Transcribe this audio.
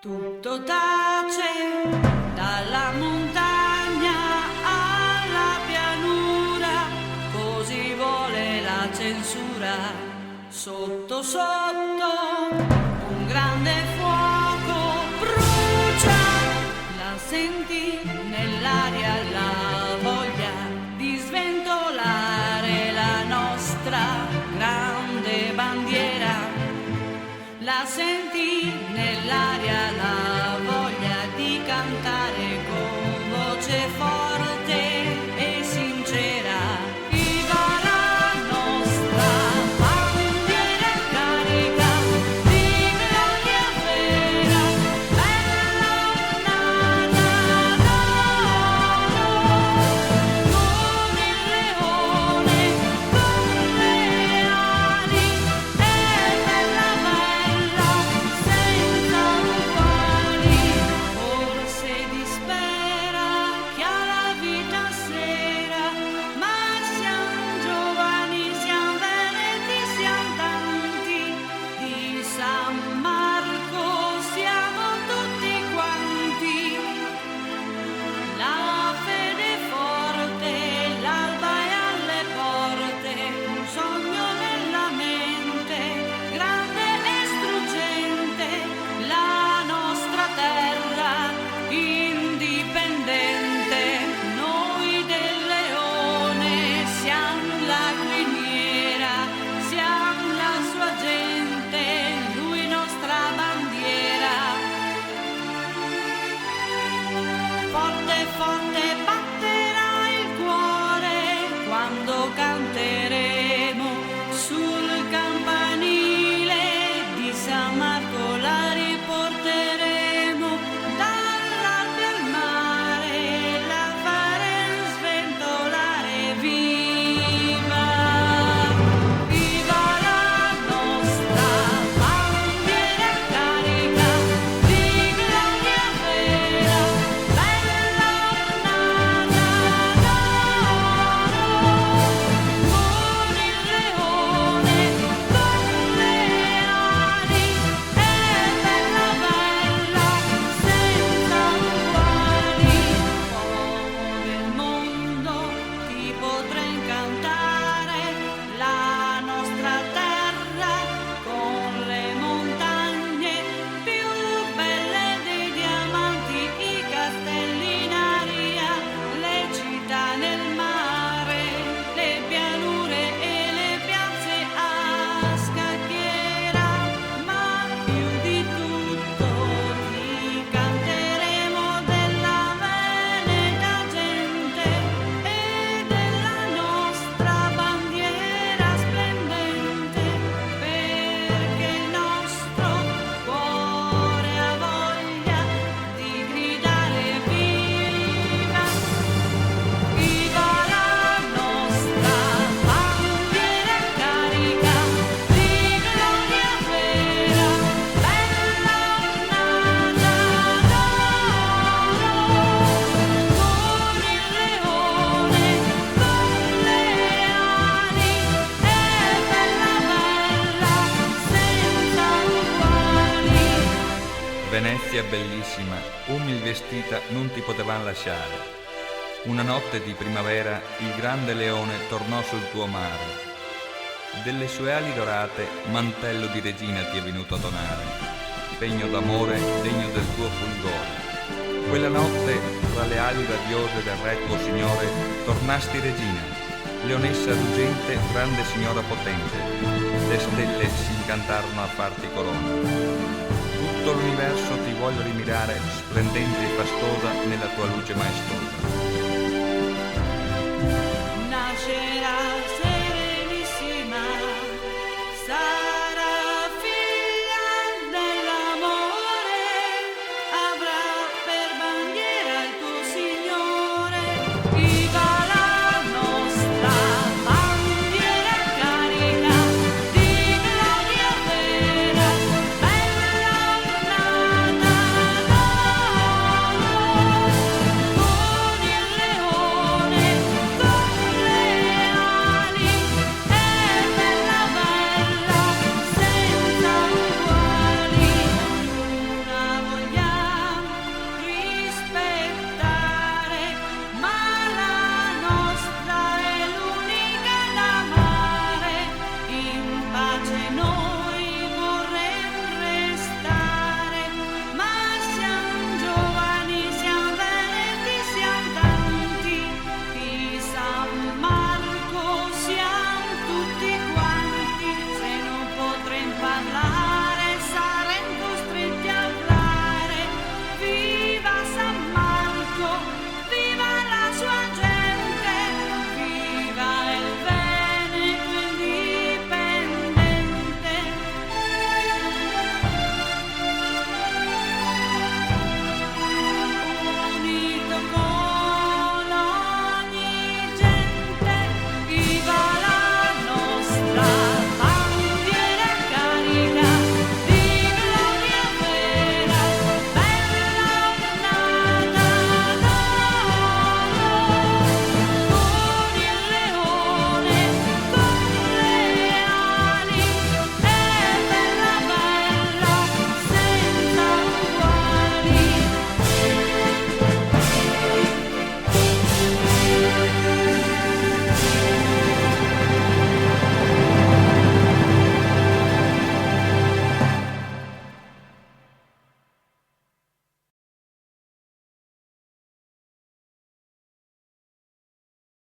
Tutto tace dalla montagna alla pianura, così vuole la censura. Sotto sotto un grande fuoco brucia, la senti nell'aria la voglia di sventolare la nostra grande bandiera. La senti nell'aria la voglia di cantare con voce forte e sincera. Viva la nostra bandiera carica di gloria vera, bella ornata d'oro, con il leone, con le ali, è bella bella, senza uguali. Forse dispera chi ha la vita sera, ma siamo giovani, siamo veneti, siamo tanti. Di San Marco siamo tutti quanti. La fede forte, l'alba è alle porte, un sogno nella mente, grande e struggente, la nostra terra indipendente. Noi del leone siamo la guiniera, siamo la sua gente, lui nostra bandiera. Forte, forte batterà il cuore quando canteremo sul campanile di San Marco, la riporteremo dall'Alpe al mare, la faremo sventolare. Viva, viva la nostra bandiera carica di gloria vera, bella ornata d'oro, con il leone, con le ali, è bella bella, senza uguali. Uomo del mondo, ti potrei incantare la nostra terra con le montagne più belle dei diamanti, i castelli in aria, le città nel mare, le pianure e le piazze a scacchiera. Ma più di tutto ti canteremo della veneta gente e della nostra bandiera splendente, perché il nostro cuore ha voglia di gridare viva, viva la nostra bandiera carica di gloria vera, bella ornata d'oro, con il leone, con le ali, è bella bella, senza uguali. Venezia bellissima, umil vestita non ti potevan lasciare. Una notte di primavera il grande leone tornò sul tuo mare. Delle sue ali dorate mantello di regina ti è venuto a donare, pegno d'amore degno del tuo fulgore. Quella notte, tra le ali radiose del re tuo signore, tornasti regina, leonessa ruggente, grande signora potente. Le stelle si incantarono a farti corona. Tutto l'universo ti vuole rimirare, splendente e fastosa nella tua luce maestosa. Nascerà